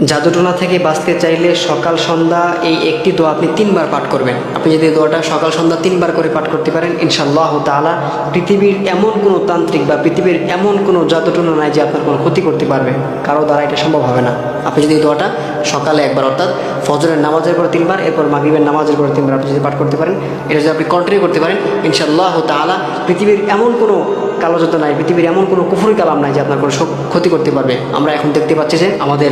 জাদুটোনা থেকে বাঁচতে চাইলে সকাল সন্ধ্যা এই একটি দোয়া আপনি 3 বার পাঠ করবেন। আপনি যদি দোয়াটা সকাল সন্ধ্যা 3 বার করে পাঠ করতে পারেন, ইনশাআল্লাহ তাআলা পৃথিবীর এমন কোনো তান্ত্রিক বা পৃথিবীর এমন কোনো জাদুটোনা নাই যে আপনার কোনো ক্ষতি করতে পারবে। কারো দ্বারা এটা সম্ভব হবে না। আপনি যদি এই দোয়াটা সকালে একবার, অর্থাৎ ফজরের নামাজের পর 3 বার, এরপর মাগরিবের নামাজের পর 3 বার আপনি যদি পাঠ করতে পারেন, এটা যদি আপনি কন্টিনিউ করতে পারেন, ইনশাআল্লাহ তাআলা পৃথিবীর এমন কোনো কালো জাদু নাই, পৃথিবীর এমন কোনো কুফরি কালাম নাই যে আপনার কোনো ক্ষতি করতে পারবে। আমরা এখন দেখতে পাচ্ছি যে আমাদের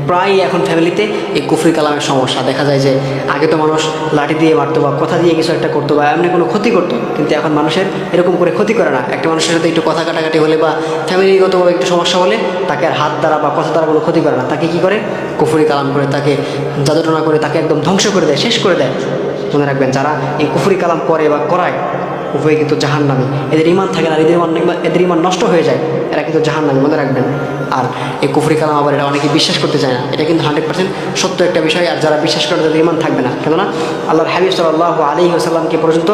প্রায় এখন ফ্যামিলিতে এই কুফরি কালামের সমস্যা দেখা যায়। যে আগে তো মানুষ লাঠি দিয়ে মারতো বা কথা দিয়ে কিছু একটা করতো বা এমনি কোনো ক্ষতি করতো, কিন্তু এখন মানুষের এরকম করে ক্ষতি করে না। একটা মানুষের সাথে একটু কথা কাটাকাটি হলে বা ফ্যামিলিগতভাবে একটু সমস্যা হলে তাকে আর হাত দ্বারা বা কথা দ্বারা কোনো ক্ষতি করে না, তাকে কী করে কুফরি কালাম করে, তাকে জাদুটনা করে, তাকে একদম ধ্বংস করে দেয়, শেষ করে দেয়। মনে রাখবেন, যারা এই কুফরি কালাম করে বা করায় উভয় কিন্তু জাহান্নামী। এদের ইমান থাকে না, এদের ইমান নষ্ট হয়ে যায়, এরা কিন্তু জাহান্নামী, মনে রাখবেন। আর এই কুফরি কালাম আবার এটা অনেকে বিশ্বাস করতে চায় না, এটা কিন্তু 100% সত্য একটা বিষয়। আর যারা বিশ্বাস করে তাদের ইমান থাকবে না, কেননা আল্লাহর হাবিব সাল্লাল্লাহু আলাইহি ওয়াসাল্লামকে পর্যন্ত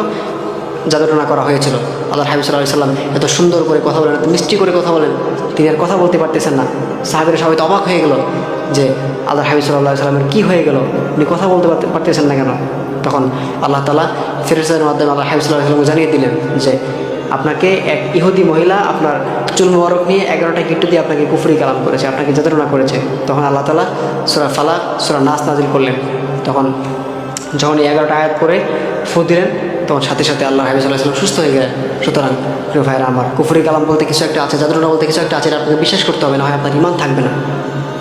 জাদুটনা করা হয়েছিল। আল্লাহর হাবিব সাল্লাল্লাহু আলাইহি ওয়াসাল্লাম এত সুন্দর করে কথা বলেন, এত মিষ্টি করে কথা বলেন, তিনি আর কথা বলতে পারতেছেন না। সাহাবীরা সবাই তো অবাক হয়ে গেল যে আল্লাহর হাবিব সাল্লাল্লাহু আলাইহি ওয়াসাল্লামের কী হয়ে গেল, উনি কথা বলতে পারতেছেন না কেন? তখন আল্লাহ তাআলা ফেরেশতাদের মাধ্যমে আল্লাহর হাবিব সাল্লাল্লাহু আলাইহি ওয়াসাল্লামকে জানিয়ে দিলেন যে আপনাকে এক ইহুদি মহিলা আপনার চুল মোবারক নিয়ে 11টা গিট্টু দিয়ে আপনাকে কুফরি কালাম করেছে, আপনাকে জাদুটনা করেছে। তখন আল্লাহ তাআলা সূরা ফালাক, সূরা নাস নাজিল করলেন। তখন যখন 11টা আয়াত করে ফু দিলেন, তখন সাথে সাথে আল্লাহর হাবিব সাল্লাল্লাহু আলাইহি ওয়াসাল্লাম সুস্থ হয়ে গেলেন। সুতরাং প্রিয় ভাইয়েরা আমার, কুফরি কালাম বলতে কিছু একটা আছে, জাদুটনা বলতে কিছু একটা আছে, এটা আপনাকে বিশ্বাস করতে হবে, না হয় আপনার ইমান থাকবে না।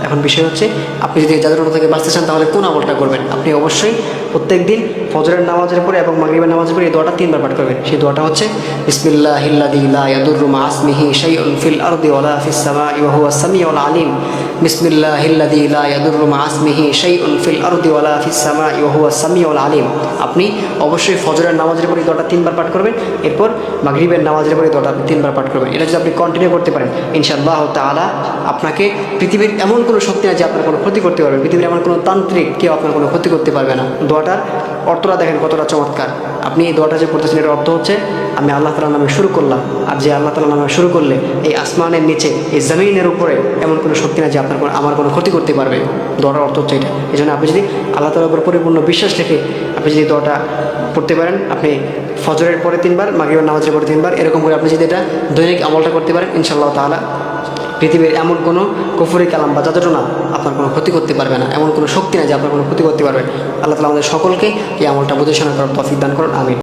এখন বিষয় হচ্ছে, আপনি যদি জাদুটনা থেকে বাঁচতে চান তাহলে কোন আমলটা করবেন? আপনি অবশ্যই প্রত্যেক দিন ফজরের নামাজের পরে এবং মাগরিবের নামাজের পরে এই দোয়াটা 3 বার পাঠ করবেন। সেই দোয়াটা হচ্ছে বিসমিল্লাহিল্লাযী লা ইয়াদুররু মা ইসমিহি শাইউন ফিল আরদি ওয়ালা ফিস সামাই ওয়া হুয়াস সামিউল আলিম। বিসমিল্লাহিল্লাযী লা ইয়াদুররু মা ইসমিহি শাইউন ফিল আরদি ওয়ালা ফিস সামাই ওয়া হুয়াস সামিউল আলিম। আপনি অবশ্যই ফজরের নামাজের পরে এই দোয়াটা 3 বার পাঠ করবেন, এরপর মাগরিবের নামাজের পরে এই দোয়াটা 3 বার পাঠ করবেন। এটা যদি আপনি কন্টিনিউ করতে পারেন, ইনশাআল্লাহ তাআলা আপনাকে পৃথিবীর এমন কোনো শক্তি আছে যে আপনার কোনো ক্ষতি করতে পারবে, পৃথিবীর এমন কোনো তান্ত্রিক কেউ আপনার কোনো ক্ষতি করতে পারবে না। দোয়াটার অর্থটা দেখেন কতটা চমৎকার। আপনি এই দোয়াটা যে পড়তেছেন, এর অর্থ হচ্ছে আমি আল্লাহ তাআলার নামে শুরু করলাম, আর যে আল্লাহ তাআলার নামে শুরু করলে এই আসমানের নিচে, এই জমিনের উপরে এমন কোনো শক্তি না যে আমার কোনো ক্ষতি করতে পারবে। দোয়াটার অর্থ হচ্ছে এটা। এই জন্য আপনি যদি আল্লাহ তাআলার উপর পরিপূর্ণ বিশ্বাস রেখে আপনি যদি দোয়াটা পড়তে পারেন, আপনি ফজরের পরে 3 বার, মাগরিবের নামাজের পরে 3 বার, এরকম করে আপনি যদি এটা দৈনিক আমলটা করতে পারেন, ইনশাআল্লাহ তাআলা পৃথিবীর এমন কোনো কুফরি কালাম বা জাদুটনা আপনার কোনো ক্ষতি করতে পারবে না, এমন কোনো শক্তি নাই যে আপনার কোনো ক্ষতি করতে পারবে। আল্লাহ তাআলা আমাদের সকলকে এই আমলটা বুঝে শোনা করার তৌফিক দান করুন, আমিন।